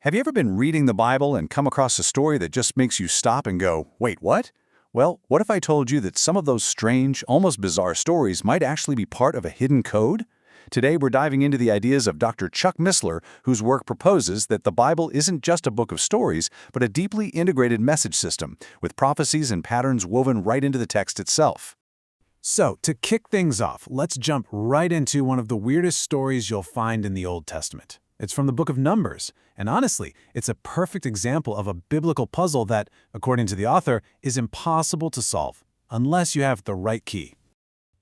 Have you ever been reading the Bible and come across a story that just makes you stop and go, wait, what? Well, what if I told you that some of those strange, almost bizarre stories might actually be part of a hidden code? Today, we're diving into the ideas of Dr. Chuck Missler, whose work proposes that the Bible isn't just a book of stories, but a deeply integrated message system, with prophecies and patterns woven right into the text itself. So, to kick things off, let's jump right into one of the weirdest stories you'll find in the Old Testament. It's from the book of Numbers, and honestly, it's a perfect example of a biblical puzzle that, according to the author, is impossible to solve, unless you have the right key.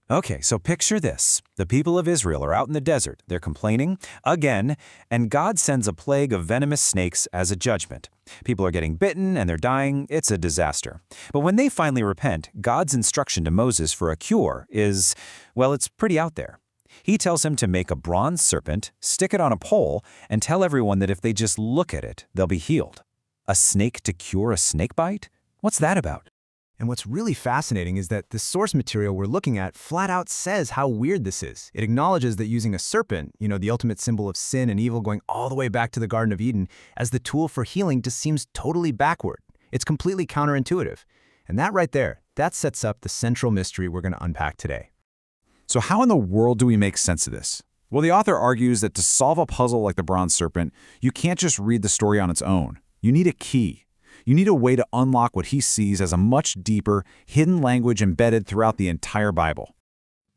Okay, so picture this. The people of Israel are out in the desert. They're complaining, again, and God sends a plague of venomous snakes as a judgment. People are getting bitten and they're dying. It's a disaster. But when they finally repent, God's instruction to Moses for a cure is, well, it's pretty out there. He tells him to make a bronze serpent, stick it on a pole, and tell everyone that if they just look at it, they'll be healed. A snake to cure a snake bite? What's that about? And what's really fascinating is that the source material we're looking at flat out says how weird this is. It acknowledges that using a serpent, the ultimate symbol of sin and evil going all the way back to the Garden of Eden, as the tool for healing just seems totally backward. It's completely counterintuitive. And that right there, that sets up the central mystery we're going to unpack today. So how in the world do we make sense of this? Well, the author argues that to solve a puzzle like the bronze serpent, you can't just read the story on its own. You need a key. You need a way to unlock what he sees as a much deeper, hidden language embedded throughout the entire Bible.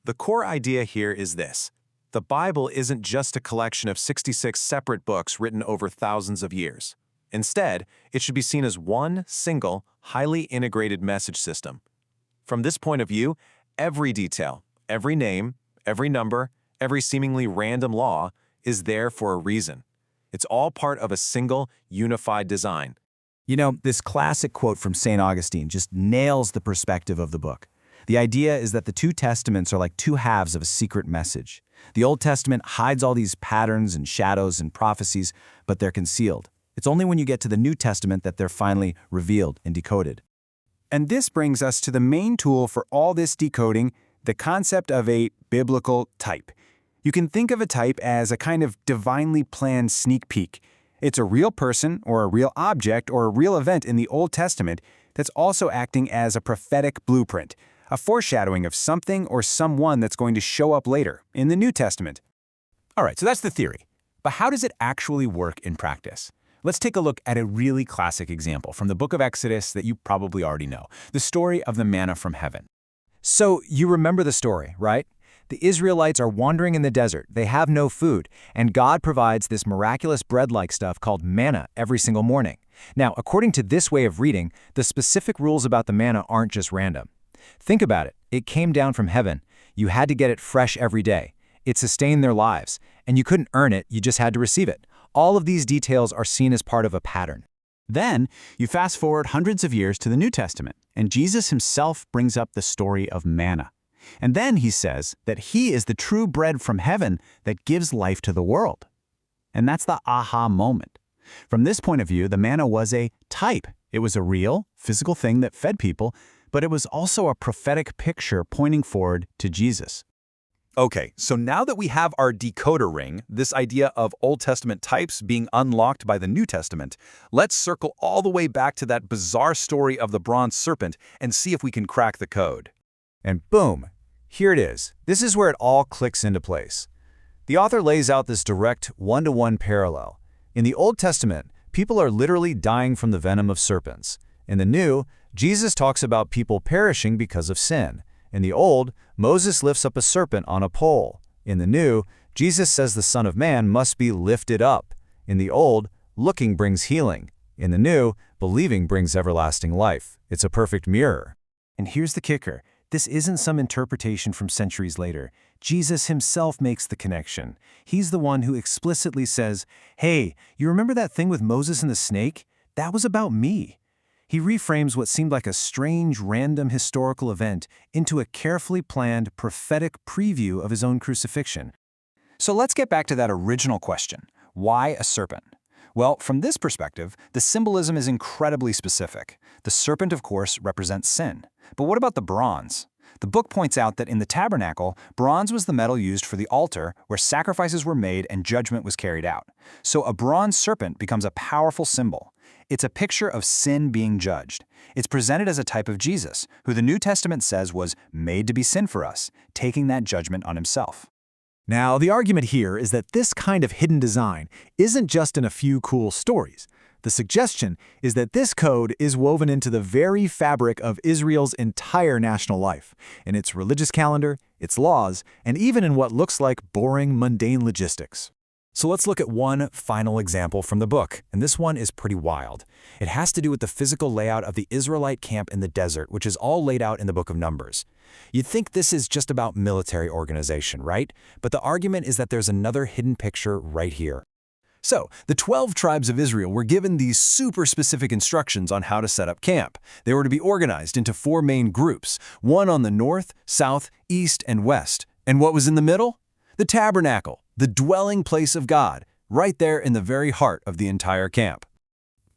The core idea here is this. The Bible isn't just a collection of 66 separate books written over thousands of years. Instead, it should be seen as one single, highly integrated message system. From this point of view, every detail, every name, every number, every seemingly random law is there for a reason. It's all part of a single, unified design. This classic quote from St. Augustine just nails the perspective of the book. The idea is that the two testaments are like two halves of a secret message. The Old Testament hides all these patterns and shadows and prophecies, but they're concealed. It's only when you get to the New Testament that they're finally revealed and decoded. And this brings us to the main tool for all this decoding, the concept of a biblical type. You can think of a type as a kind of divinely planned sneak peek. It's a real person or a real object or a real event in the Old Testament that's also acting as a prophetic blueprint, a foreshadowing of something or someone that's going to show up later in the New Testament. All right, so that's the theory. But how does it actually work in practice? Let's take a look at a really classic example from the book of Exodus that you probably already know, the story of the manna from heaven. So you remember the story, right? The Israelites are wandering in the desert. They have no food, and God provides this miraculous bread-like stuff called manna every single morning. Now, according to this way of reading, the specific rules about the manna aren't just random. Think about it. It came down from heaven. You had to get it fresh every day. It sustained their lives, and you couldn't earn it, you just had to receive it. All of these details are seen as part of a pattern. Then, you fast forward hundreds of years to the New Testament, and Jesus himself brings up the story of manna. And then he says that he is the true bread from heaven that gives life to the world. And that's the aha moment. From this point of view, the manna was a type. It was a real, physical thing that fed people, but it was also a prophetic picture pointing forward to Jesus. Okay, so now that we have our decoder ring, this idea of Old Testament types being unlocked by the New Testament, let's circle all the way back to that bizarre story of the bronze serpent and see if we can crack the code. And boom, here it is. This is where it all clicks into place. The author lays out this direct one-to-one parallel. In the Old Testament, people are literally dying from the venom of serpents. In the New, Jesus talks about people perishing because of sin. In the Old, Moses lifts up a serpent on a pole. In the New, Jesus says the Son of Man must be lifted up. In the Old, looking brings healing. In the New, believing brings everlasting life. It's a perfect mirror. And here's the kicker. This isn't some interpretation from centuries later. Jesus himself makes the connection. He's the one who explicitly says, hey, you remember that thing with Moses and the snake? That was about me. He reframes what seemed like a strange, random historical event into a carefully planned, prophetic preview of his own crucifixion. So let's get back to that original question. Why a serpent? Well, from this perspective, the symbolism is incredibly specific. The serpent, of course, represents sin. But what about the bronze? The book points out that in the tabernacle, bronze was the metal used for the altar where sacrifices were made and judgment was carried out. So a bronze serpent becomes a powerful symbol. It's a picture of sin being judged. It's presented as a type of Jesus, who the New Testament says was made to be sin for us, taking that judgment on himself. Now, the argument here is that this kind of hidden design isn't just in a few cool stories. The suggestion is that this code is woven into the very fabric of Israel's entire national life, in its religious calendar, its laws, and even in what looks like boring, mundane logistics. So let's look at one final example from the book, and this one is pretty wild. It has to do with the physical layout of the Israelite camp in the desert, which is all laid out in the book of Numbers. You'd think this is just about military organization, right? But the argument is that there's another hidden picture right here. So, the 12 tribes of Israel were given these super specific instructions on how to set up camp. They were to be organized into 4 main groups, one on the north, south, east, and west. And what was in the middle? The tabernacle, the dwelling place of God, right there in the very heart of the entire camp.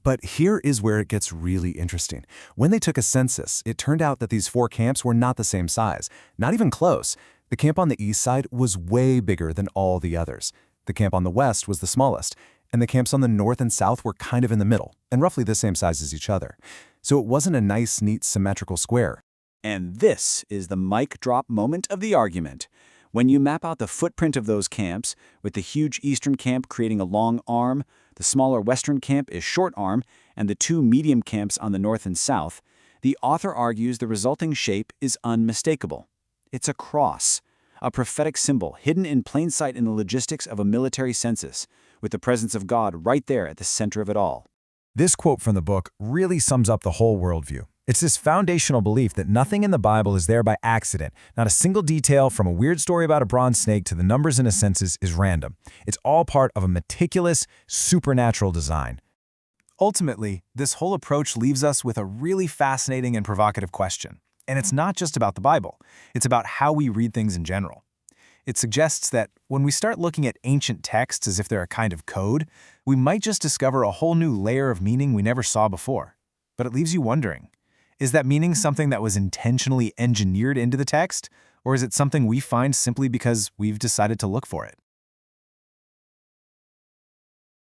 But here is where it gets really interesting. When they took a census, it turned out that these 4 camps were not the same size, not even close. The camp on the east side was way bigger than all the others. The camp on the west was the smallest, and the camps on the north and south were kind of in the middle, and roughly the same size as each other. So it wasn't a nice, neat, symmetrical square. And this is the mic drop moment of the argument. When you map out the footprint of those camps, with the huge eastern camp creating a long arm, the smaller western camp is short arm, and the 2 medium camps on the north and south, the author argues the resulting shape is unmistakable. It's a cross, a prophetic symbol hidden in plain sight in the logistics of a military census, with the presence of God right there at the center of it all. This quote from the book really sums up the whole worldview. It's this foundational belief that nothing in the Bible is there by accident. Not a single detail, from a weird story about a bronze snake to the numbers in a census, is random. It's all part of a meticulous, supernatural design. Ultimately, this whole approach leaves us with a really fascinating and provocative question. And it's not just about the Bible. It's about how we read things in general. It suggests that when we start looking at ancient texts as if they're a kind of code, we might just discover a whole new layer of meaning we never saw before. But it leaves you wondering, is that meaning something that was intentionally engineered into the text, or is it something we find simply because we've decided to look for it?